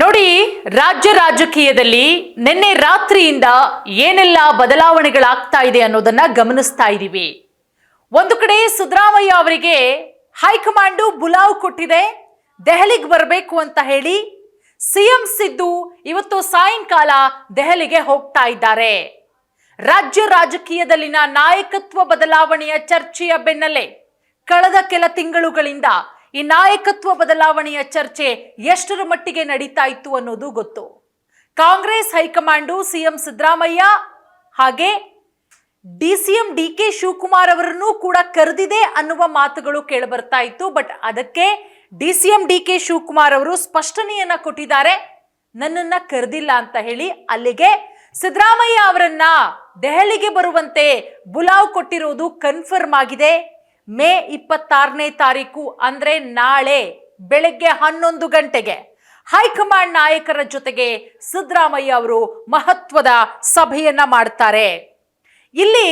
ನೋಡಿ, ರಾಜ್ಯ ರಾಜಕೀಯದಲ್ಲಿ ನಿನ್ನೆ ರಾತ್ರಿಯಿಂದ ಏನೆಲ್ಲ ಬದಲಾವಣೆಗಳಾಗ್ತಾ ಇದೆ ಅನ್ನೋದನ್ನ ಗಮನಿಸ್ತಾ ಇದ್ದೀವಿ. ಒಂದು ಕಡೆ ಸಿದ್ದರಾಮಯ್ಯ ಅವರಿಗೆ ಹೈಕಮಾಂಡು ಬುಲಾವ್ ಕೊಟ್ಟಿದೆ, ದೆಹಲಿಗೆ ಬರಬೇಕು ಅಂತ ಹೇಳಿ. ಸಿಎಂ ಸಿದ್ದು ಇವತ್ತು ಸಾಯಂಕಾಲ ದೆಹಲಿಗೆ ಹೋಗ್ತಾ ಇದ್ದಾರೆ. ರಾಜ್ಯ ರಾಜಕೀಯದಲ್ಲಿನ ನಾಯಕತ್ವ ಬದಲಾವಣೆಯ ಚರ್ಚೆಯ ಬೆನ್ನಲ್ಲೇ ಕಳೆದ ಕೆಲ ತಿಂಗಳುಗಳಿಂದ ಈ ನಾಯಕತ್ವ ಬದಲಾವಣೆಯ ಚರ್ಚೆ ಎಷ್ಟರ ಮಟ್ಟಿಗೆ ನಡೀತಾ ಇತ್ತು ಅನ್ನೋದು ಗೊತ್ತು. ಕಾಂಗ್ರೆಸ್ ಹೈಕಮಾಂಡು ಸಿಎಂ ಸಿದ್ದರಾಮಯ್ಯ ಹಾಗೆ ಡಿಸಿಎಂ ಡಿಕೆ ಶಿವಕುಮಾರ್ ಅವರನ್ನು ಕೂಡ ಕರೆದಿದೆ ಅನ್ನುವ ಮಾತುಗಳು ಕೇಳಿಬರ್ತಾ ಇತ್ತು. ಬಟ್ ಅದಕ್ಕೆ ಡಿಸಿಎಂ ಡಿಕೆ ಶಿವಕುಮಾರ್ ಅವರು ಸ್ಪಷ್ಟನೆಯನ್ನ ಕೊಟ್ಟಿದ್ದಾರೆ, ನನ್ನನ್ನ ಕರೆದಿಲ್ಲ ಅಂತ ಹೇಳಿ. ಅಲ್ಲಿಗೆ ಸಿದ್ದರಾಮಯ್ಯ ಅವರನ್ನ ದೆಹಲಿಗೆ ಬರುವಂತೆ ಬುಲಾವ್ ಕೊಟ್ಟಿರೋದು ಕನ್ಫರ್ಮ್ ಆಗಿದೆ. ಮೇ 26ನೇ ತಾರೀಕು ಅಂದ್ರೆ ನಾಳೆ ಬೆಳಗ್ಗೆ 11 ಗಂಟೆಗೆ ಹೈಕಮಾಂಡ್ ನಾಯಕರ ಜೊತೆಗೆ ಸಿದ್ದರಾಮಯ್ಯ ಅವರು ಮಹತ್ವದ ಸಭೆಯನ್ನ ಮಾಡ್ತಾರೆ. ಇಲ್ಲಿ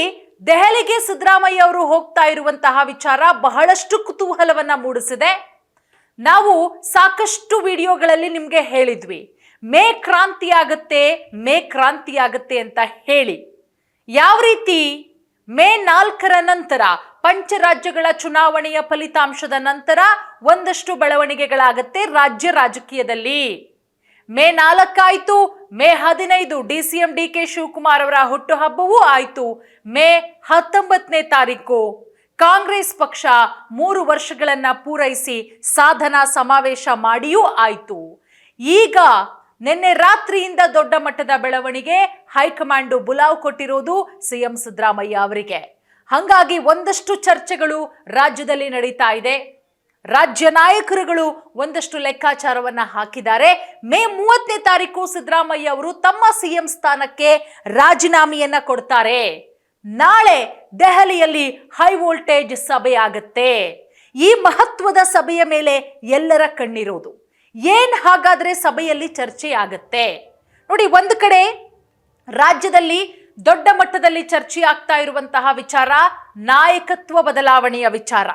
ದೆಹಲಿಗೆ ಸಿದ್ದರಾಮಯ್ಯ ಅವರು ಹೋಗ್ತಾ ಇರುವಂತಹ ವಿಚಾರ ಬಹಳಷ್ಟು ಕುತೂಹಲವನ್ನ ಮೂಡಿಸಿದೆ. ನಾವು ಸಾಕಷ್ಟು ವಿಡಿಯೋಗಳಲ್ಲಿ ನಿಮ್ಗೆ ಹೇಳಿದ್ವಿ, ಮೇ ಕ್ರಾಂತಿ ಆಗುತ್ತೆ ಅಂತ ಹೇಳಿ. ಯಾವ ರೀತಿ ಮೇ 4ರ ನಂತರ ಪಂಚರಾಜ್ಯಗಳ ಚುನಾವಣೆಯ ಫಲಿತಾಂಶದ ನಂತರ ಒಂದಷ್ಟು ಬೆಳವಣಿಗೆಗಳಾಗತ್ತೆ ರಾಜ್ಯ ರಾಜಕೀಯದಲ್ಲಿ. ಮೇ 4 ಆಯ್ತು, ಮೇ 15 ಡಿಸಿಎಂ ಡಿಕೆ ಶಿವಕುಮಾರ್ ಅವರ ಹುಟ್ಟುಹಬ್ಬವೂ ಆಯ್ತು. ಮೇ 19ನೇ ತಾರೀಕು ಕಾಂಗ್ರೆಸ್ ಪಕ್ಷ 3 ವರ್ಷಗಳನ್ನ ಪೂರೈಸಿ ಸಾಧನಾ ಸಮಾವೇಶ ಮಾಡಿಯೂ ಆಯ್ತು. ಈಗ ನಿನ್ನೆ ರಾತ್ರಿಯಿಂದ ದೊಡ್ಡ ಮಟ್ಟದ ಬೆಳವಣಿಗೆ, ಹೈಕಮಾಂಡು ಬುಲಾವ್ ಕೊಟ್ಟಿರೋದು ಸಿಎಂ ಸಿದ್ದರಾಮಯ್ಯ ಅವರಿಗೆ. ಹಾಗಾಗಿ ಒಂದಷ್ಟು ಚರ್ಚೆಗಳು ರಾಜ್ಯದಲ್ಲಿ ನಡೀತಾ ಇದೆ. ರಾಜ್ಯ ನಾಯಕರುಗಳು ಒಂದಷ್ಟು ಲೆಕ್ಕಾಚಾರವನ್ನ ಹಾಕಿದ್ದಾರೆ. ಮೇ 30ನೇ ತಾರೀಕು ಸಿದ್ದರಾಮಯ್ಯ ಅವರು ತಮ್ಮ ಸಿಎಂ ಸ್ಥಾನಕ್ಕೆ ರಾಜೀನಾಮೆಯನ್ನ ಕೊಡ್ತಾರೆ. ನಾಳೆ ದೆಹಲಿಯಲ್ಲಿ ಹೈ ವೋಲ್ಟೇಜ್ ಸಭೆ ಆಗತ್ತೆ. ಈ ಮಹತ್ವದ ಸಭೆಯ ಮೇಲೆ ಎಲ್ಲರ ಕಣ್ಣಿರೋದು. ಏನ್ ಹಾಗಾದ್ರೆ ಸಭೆಯಲ್ಲಿ ಚರ್ಚೆ ಆಗತ್ತೆ ನೋಡಿ. ಒಂದು ಕಡೆ ರಾಜ್ಯದಲ್ಲಿ ದೊಡ್ಡ ಮಟ್ಟದಲ್ಲಿ ಚರ್ಚೆ ಆಗ್ತಾ ಇರುವಂತಹ ವಿಚಾರ ನಾಯಕತ್ವ ಬದಲಾವಣೆಯ ವಿಚಾರ.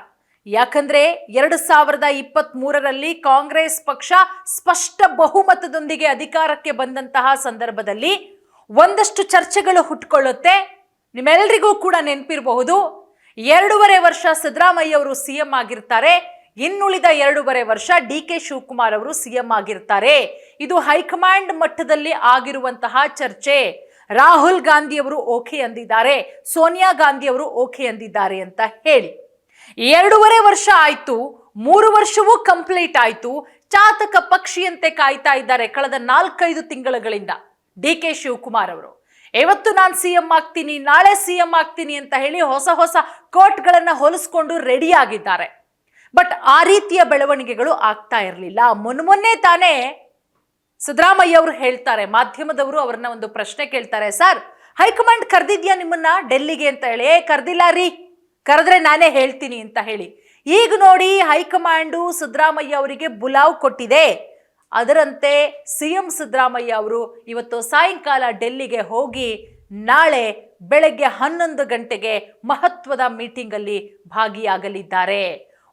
ಯಾಕಂದ್ರೆ 2023ರಲ್ಲಿ ಕಾಂಗ್ರೆಸ್ ಪಕ್ಷ ಸ್ಪಷ್ಟ ಬಹುಮತದೊಂದಿಗೆ ಅಧಿಕಾರಕ್ಕೆ ಬಂದಂತಹ ಸಂದರ್ಭದಲ್ಲಿ ಒಂದಷ್ಟು ಚರ್ಚೆಗಳು ಹುಟ್ಟುಕೊಳ್ಳುತ್ತೆ. ನಿಮ್ಮೆಲ್ಲರಿಗೂ ಕೂಡ ನೆನಪಿರಬಹುದು, 2.5 ವರ್ಷ ಸಿದ್ದರಾಮಯ್ಯ ಅವರು ಸಿಎಂ ಆಗಿರ್ತಾರೆ, ಇನ್ನುಳಿದ 2.5 ವರ್ಷ ಡಿಕೆ ಶಿವಕುಮಾರ್ ಅವರು ಸಿಎಂ ಆಗಿರ್ತಾರೆ. ಇದು ಹೈಕಮಾಂಡ್ ಮಟ್ಟದಲ್ಲಿ ಆಗಿರುವಂತಹ ಚರ್ಚೆ. ರಾಹುಲ್ ಗಾಂಧಿ ಅವರು ಓಕೆ ಅಂದಿದ್ದಾರೆ, ಸೋನಿಯಾ ಗಾಂಧಿ ಅವರು ಓಕೆ ಅಂದಿದ್ದಾರೆ ಅಂತ ಹೇಳಿ. 2.5 ವರ್ಷ ಆಯ್ತು, 3 ವರ್ಷವೂ ಕಂಪ್ಲೀಟ್ ಆಯ್ತು. ಚಾತಕ ಪಕ್ಷಿಯಂತೆ ಕಾಯ್ತಾ ಇದ್ದಾರೆ ಕಳೆದ 4-5 ತಿಂಗಳುಗಳಿಂದ ಡಿಕೆ ಶಿವಕುಮಾರ್ ಅವರು. ಇವತ್ತು ನಾನು ಸಿಎಂ ಆಗ್ತೀನಿ, ನಾಳೆ ಸಿಎಂ ಆಗ್ತೀನಿ ಅಂತ ಹೇಳಿ ಹೊಸ ಹೊಸ ಕೋಟ್ಗಳನ್ನ ಹೊಲಿಸ್ಕೊಂಡು ರೆಡಿ ಆಗಿದ್ದಾರೆ. ಬಟ್ ಆ ರೀತಿಯ ಬೆಳವಣಿಗೆಗಳು ಆಗ್ತಾ ಇರಲಿಲ್ಲ. ಮೊನ್ನೆ ತಾನೇ ಸಿದ್ದರಾಮಯ್ಯ ಅವರು ಹೇಳ್ತಾರೆ, ಮಾಧ್ಯಮದವರು ಅವ್ರನ್ನ ಒಂದು ಪ್ರಶ್ನೆ ಕೇಳ್ತಾರೆ, ಸರ್ ಹೈಕಮಾಂಡ್ ಕರೆದಿದ್ಯಾ ನಿಮ್ಮನ್ನ ಡೆಲ್ಲಿಗೆ ಅಂತ ಹೇಳಿ. ಕರೆದಿಲ್ಲ ರೀ, ಕರೆದ್ರೆ ನಾನೇ ಹೇಳ್ತೀನಿ ಅಂತ ಹೇಳಿ. ಈಗ ನೋಡಿ, ಹೈಕಮಾಂಡು ಸಿದ್ದರಾಮಯ್ಯ ಅವರಿಗೆ ಬುಲಾವ್ ಕೊಟ್ಟಿದೆ. ಅದರಂತೆ ಸಿಎಂ ಸಿದ್ದರಾಮಯ್ಯ ಅವರು ಇವತ್ತು ಸಾಯಂಕಾಲ ಡೆಲ್ಲಿಗೆ ಹೋಗಿ ನಾಳೆ ಬೆಳಗ್ಗೆ 11 ಗಂಟೆಗೆ ಮಹತ್ವದ ಮೀಟಿಂಗ್ ಅಲ್ಲಿ ಭಾಗಿಯಾಗಲಿದ್ದಾರೆ.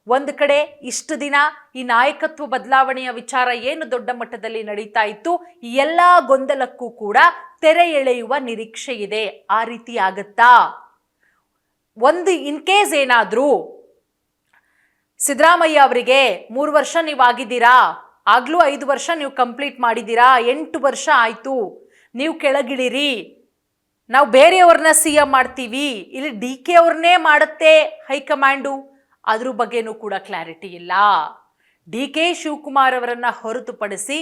ಒಂದು ಕಡೆ ಇಷ್ಟು ದಿನ ಈ ನಾಯಕತ್ವ ಬದಲಾವಣೆಯ ವಿಚಾರ ಏನು ದೊಡ್ಡ ಮಟ್ಟದಲ್ಲಿ ನಡೀತಾ ಇತ್ತು, ಈ ಎಲ್ಲ ಗೊಂದಲಕ್ಕೂ ಕೂಡ ತೆರೆ ಎಳೆಯುವ ನಿರೀಕ್ಷೆ ಇದೆ. ಆ ರೀತಿ ಆಗತ್ತಾ? ಒಂದು ಇನ್ ಕೇಸ್ ಏನಾದ್ರೂ ಸಿದ್ದರಾಮಯ್ಯ ಅವರಿಗೆ 3 ವರ್ಷ ನೀವು ಆಗಿದ್ದೀರಾ, ಆಗ್ಲೂ 5 ವರ್ಷ ನೀವು ಕಂಪ್ಲೀಟ್ ಮಾಡಿದ್ದೀರಾ, 8 ವರ್ಷ ಆಯ್ತು, ನೀವು ಕೆಳಗಿಳಿರಿ, ನಾವು ಬೇರೆಯವ್ರನ್ನ ಸಿಎಂ ಮಾಡ್ತೀವಿ, ಇಲ್ಲಿ ಡಿ ಕೆ ಅವ್ರನ್ನೇ ಮಾಡುತ್ತೆ ಹೈಕಮಾಂಡು, ಅದ್ರ ಬಗ್ಗೆನೂ ಕೂಡ ಕ್ಲಾರಿಟಿ ಇಲ್ಲ. ಡಿ ಕೆ ಶಿವಕುಮಾರ್ ಅವರನ್ನ ಹೊರತುಪಡಿಸಿ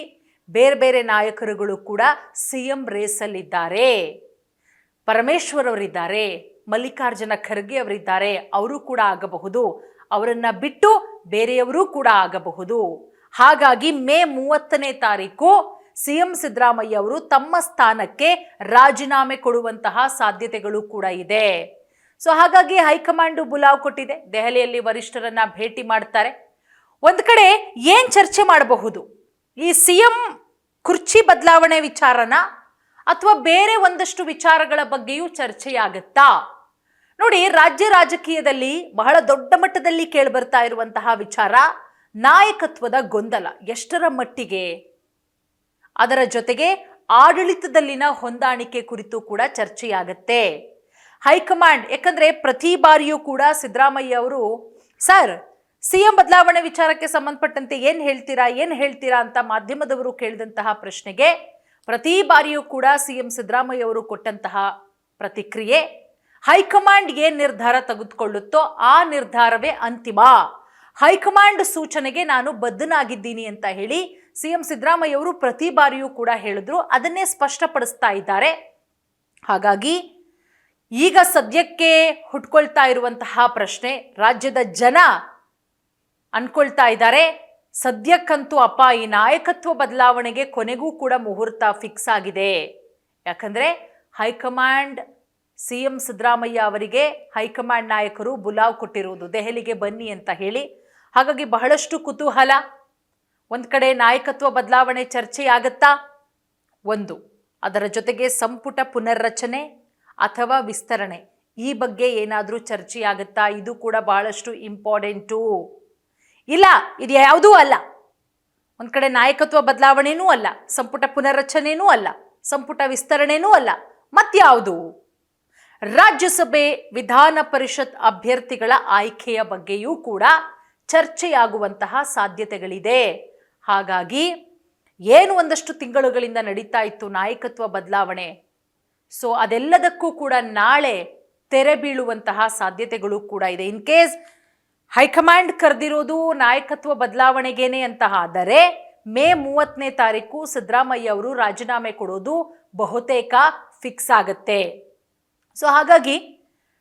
ಬೇರೆ ಬೇರೆ ನಾಯಕರುಗಳು ಕೂಡ ಸಿಎಂ ರೇಸಲ್ಲಿದ್ದಾರೆ. ಪರಮೇಶ್ವರ್ ಅವರಿದ್ದಾರೆ, ಮಲ್ಲಿಕಾರ್ಜುನ ಖರ್ಗೆ ಅವರಿದ್ದಾರೆ, ಅವರು ಕೂಡ ಆಗಬಹುದು. ಅವರನ್ನ ಬಿಟ್ಟು ಬೇರೆಯವರು ಕೂಡ ಆಗಬಹುದು. ಹಾಗಾಗಿ ಮೇ 30ನೇ ತಾರೀಕು ಸಿಎಂ ಸಿದ್ದರಾಮಯ್ಯ ಅವರು ತಮ್ಮ ಸ್ಥಾನಕ್ಕೆ ರಾಜೀನಾಮೆ ಕೊಡುವಂತಹ ಸಾಧ್ಯತೆಗಳು ಕೂಡ ಇದೆ. ಸೊ ಹಾಗಾಗಿ ಹೈಕಮಾಂಡು ಬುಲಾವ್ ಕೊಟ್ಟಿದೆ, ದೆಹಲಿಯಲ್ಲಿ ವರಿಷ್ಠರನ್ನ ಭೇಟಿ ಮಾಡ್ತಾರೆ. ಒಂದು ಕಡೆ ಏನ್ ಚರ್ಚೆ ಮಾಡಬಹುದು, ಈ ಸಿಎಂ ಕುರ್ಚಿ ಬದಲಾವಣೆ ವಿಚಾರನ ಅಥವಾ ಬೇರೆ ಒಂದಷ್ಟು ವಿಚಾರಗಳ ಬಗ್ಗೆಯೂ ಚರ್ಚೆಯಾಗತ್ತಾ? ನೋಡಿ, ರಾಜ್ಯ ರಾಜಕೀಯದಲ್ಲಿ ಬಹಳ ದೊಡ್ಡ ಮಟ್ಟದಲ್ಲಿ ಕೇಳಿಬರ್ತಾ ಇರುವಂತಹ ವಿಚಾರ ನಾಯಕತ್ವದ ಗೊಂದಲ. ಎಷ್ಟರ ಮಟ್ಟಿಗೆ ಅದರ ಜೊತೆಗೆ ಆಡಳಿತದಲ್ಲಿನ ಹೊಂದಾಣಿಕೆ ಕುರಿತು ಕೂಡ ಚರ್ಚೆಯಾಗತ್ತೆ. ಹೈಕಮಾಂಡ್, ಯಾಕಂದ್ರೆ ಪ್ರತಿ ಬಾರಿಯೂ ಕೂಡ ಸಿದ್ದರಾಮಯ್ಯ ಅವರು ಸರ್ ಸಿಎಂ ಬದಲಾವಣೆ ವಿಚಾರಕ್ಕೆ ಸಂಬಂಧಪಟ್ಟಂತೆ ಏನ್ ಹೇಳ್ತೀರಾ ಅಂತ ಮಾಧ್ಯಮದವರು ಕೇಳಿದಂತಹ ಪ್ರಶ್ನೆಗೆ ಪ್ರತಿ ಬಾರಿಯೂ ಕೂಡ ಸಿಎಂ ಸಿದ್ದರಾಮಯ್ಯ ಅವರು ಕೊಟ್ಟಂತಹ ಪ್ರತಿಕ್ರಿಯೆ, ಹೈಕಮಾಂಡ್ ಏನ್ ನಿರ್ಧಾರ ತೆಗೆದುಕೊಳ್ಳುತ್ತೋ ಆ ನಿರ್ಧಾರವೇ ಅಂತಿಮ, ಹೈಕಮಾಂಡ್ ಸೂಚನೆಗೆ ನಾನು ಬದ್ಧನಾಗಿದ್ದೀನಿ ಅಂತ ಹೇಳಿ ಸಿಎಂ ಸಿದ್ದರಾಮಯ್ಯ ಅವರು ಪ್ರತಿ ಬಾರಿಯೂ ಕೂಡ ಹೇಳಿದ್ರು. ಅದನ್ನೇ ಸ್ಪಷ್ಟಪಡಿಸ್ತಾ ಇದ್ದಾರೆ. ಹಾಗಾಗಿ ಈಗ ಸದ್ಯಕ್ಕೆ ಹುಟ್ಕೊಳ್ತಾ ಇರುವಂತಹ ಪ್ರಶ್ನೆ, ರಾಜ್ಯದ ಜನ ಅನ್ಕೊಳ್ತಾ ಇದ್ದಾರೆ, ಸದ್ಯಕ್ಕಂತೂ ಅಪ್ಪ ಈ ನಾಯಕತ್ವ ಬದಲಾವಣೆಗೆ ಕೊನೆಗೂ ಕೂಡ ಮುಹೂರ್ತ ಫಿಕ್ಸ್ ಆಗಿದೆ. ಯಾಕಂದ್ರೆ ಹೈಕಮಾಂಡ್ ಸಿಎಂ ಸಿದ್ದರಾಮಯ್ಯ ಅವರಿಗೆ ಹೈಕಮಾಂಡ್ ನಾಯಕರು ಬುಲಾವ್ ಕೊಟ್ಟಿರುವುದು ದೆಹಲಿಗೆ ಬನ್ನಿ ಅಂತ ಹೇಳಿ. ಹಾಗಾಗಿ ಬಹಳಷ್ಟು ಕುತೂಹಲ. ಒಂದ್ ಕಡೆ ನಾಯಕತ್ವ ಬದಲಾವಣೆ ಚರ್ಚೆಯಾಗತ್ತಾ, ಒಂದು ಅದರ ಜೊತೆಗೆ ಸಂಪುಟ ಪುನರ್ರಚನೆ ಅಥವಾ ವಿಸ್ತರಣೆ, ಈ ಬಗ್ಗೆ ಏನಾದರೂ ಚರ್ಚೆಯಾಗತ್ತಾ, ಇದು ಕೂಡ ಬಹಳಷ್ಟು ಇಂಪಾರ್ಟೆಂಟು. ಇಲ್ಲ, ಇದು ಯಾವುದೂ ಅಲ್ಲ. ಒಂದ್ ಕಡೆ ನಾಯಕತ್ವ ಬದಲಾವಣೆನೂ ಅಲ್ಲ, ಸಂಪುಟ ಪುನರ್ರಚನೆನೂ ಅಲ್ಲ, ಸಂಪುಟ ವಿಸ್ತರಣೆನೂ ಅಲ್ಲ, ಮತ್ಯಾವುದು? ರಾಜ್ಯಸಭೆ ವಿಧಾನ ಪರಿಷತ್ ಅಭ್ಯರ್ಥಿಗಳ ಆಯ್ಕೆಯ ಬಗ್ಗೆಯೂ ಕೂಡ ಚರ್ಚೆಯಾಗುವಂತಹ ಸಾಧ್ಯತೆಗಳಿದೆ. ಹಾಗಾಗಿ ಏನು ಒಂದಷ್ಟು ತಿಂಗಳುಗಳಿಂದ ನಡೀತಾ ಇತ್ತು ನಾಯಕತ್ವ ಬದಲಾವಣೆ, ಸೊ ಅದೆಲ್ಲದಕ್ಕೂ ಕೂಡ ನಾಳೆ ತೆರೆ ಬೀಳುವಂತಹ ಸಾಧ್ಯತೆಗಳು ಕೂಡ ಇದೆ. ಇನ್ ಕೇಸ್ ಹೈಕಮಾಂಡ್ ಕರೆದಿರೋದು ನಾಯಕತ್ವ ಬದಲಾವಣೆಗೇನೆ ಅಂತ ಆದರೆ ಮೇ 30ನೇ ತಾರೀಕು ಸಿದ್ದರಾಮಯ್ಯ ಅವರು ರಾಜೀನಾಮೆ ಕೊಡೋದು ಬಹುತೇಕ ಫಿಕ್ಸ್ ಆಗತ್ತೆ. ಸೊ ಹಾಗಾಗಿ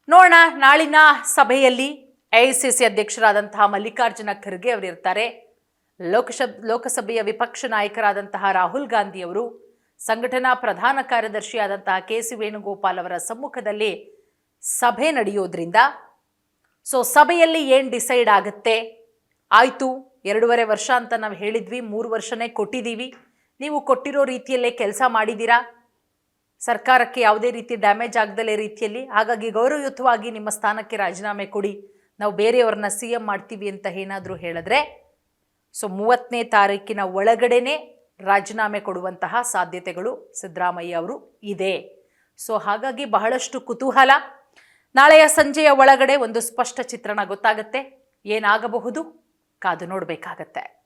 ನೋಡೋಣ, ನಾಳಿನ ಸಭೆಯಲ್ಲಿ AICC ಅಧ್ಯಕ್ಷರಾದಂತಹ ಮಲ್ಲಿಕಾರ್ಜುನ ಖರ್ಗೆ ಅವರಿರ್ತಾರೆ, ಲೋಕಸಭೆಯ ವಿಪಕ್ಷ ನಾಯಕರಾದಂತಹ ರಾಹುಲ್ ಗಾಂಧಿ ಅವರು, ಸಂಘಟನಾ ಪ್ರಧಾನ ಕಾರ್ಯದರ್ಶಿಯಾದಂತಹ KC ವೇಣುಗೋಪಾಲ್ ಅವರ ಸಮ್ಮುಖದಲ್ಲಿ ಸಭೆ ನಡೆಯೋದ್ರಿಂದ ಸೊ ಸಭೆಯಲ್ಲಿ ಏನು ಡಿಸೈಡ್ ಆಗುತ್ತೆ, ಆಯಿತು 2.5 ವರ್ಷ ಅಂತ ನಾವು ಹೇಳಿದ್ವಿ, 3 ವರ್ಷನೇ ಕೊಟ್ಟಿದ್ದೀವಿ, ನೀವು ಕೊಟ್ಟಿರೋ ರೀತಿಯಲ್ಲೇ ಕೆಲಸ ಮಾಡಿದ್ದೀರಾ, ಸರ್ಕಾರಕ್ಕೆ ಯಾವುದೇ ರೀತಿ ಡ್ಯಾಮೇಜ್ ಆಗದಲ್ಲೇ ರೀತಿಯಲ್ಲಿ, ಹಾಗಾಗಿ ಗೌರವಯುತವಾಗಿ ನಿಮ್ಮ ಸ್ಥಾನಕ್ಕೆ ರಾಜೀನಾಮೆ ಕೊಡಿ, ನಾವು ಬೇರೆಯವ್ರನ್ನ CM ಮಾಡ್ತೀವಿ ಅಂತ ಏನಾದರೂ ಹೇಳಿದ್ರೆ ಸೊ 30ನೇ ತಾರೀಕಿನ ಒಳಗಡೆನೆ ರಾಜೀನಾಮೆ ಕೊಡುವಂತಹ ಸಾಧ್ಯತೆಗಳು ಸಿದ್ದರಾಮಯ್ಯ ಅವರು ಇದೆ. ಸೊ ಹಾಗಾಗಿ ಬಹಳಷ್ಟು ಕುತೂಹಲ. ನಾಳೆಯ ಸಂಜೆಯ ಒಳಗಡೆ ಒಂದು ಸ್ಪಷ್ಟ ಚಿತ್ರಣ ಗೊತ್ತಾಗುತ್ತೆ. ಏನಾಗಬಹುದು ಕಾದು ನೋಡಬೇಕಾಗತ್ತೆ.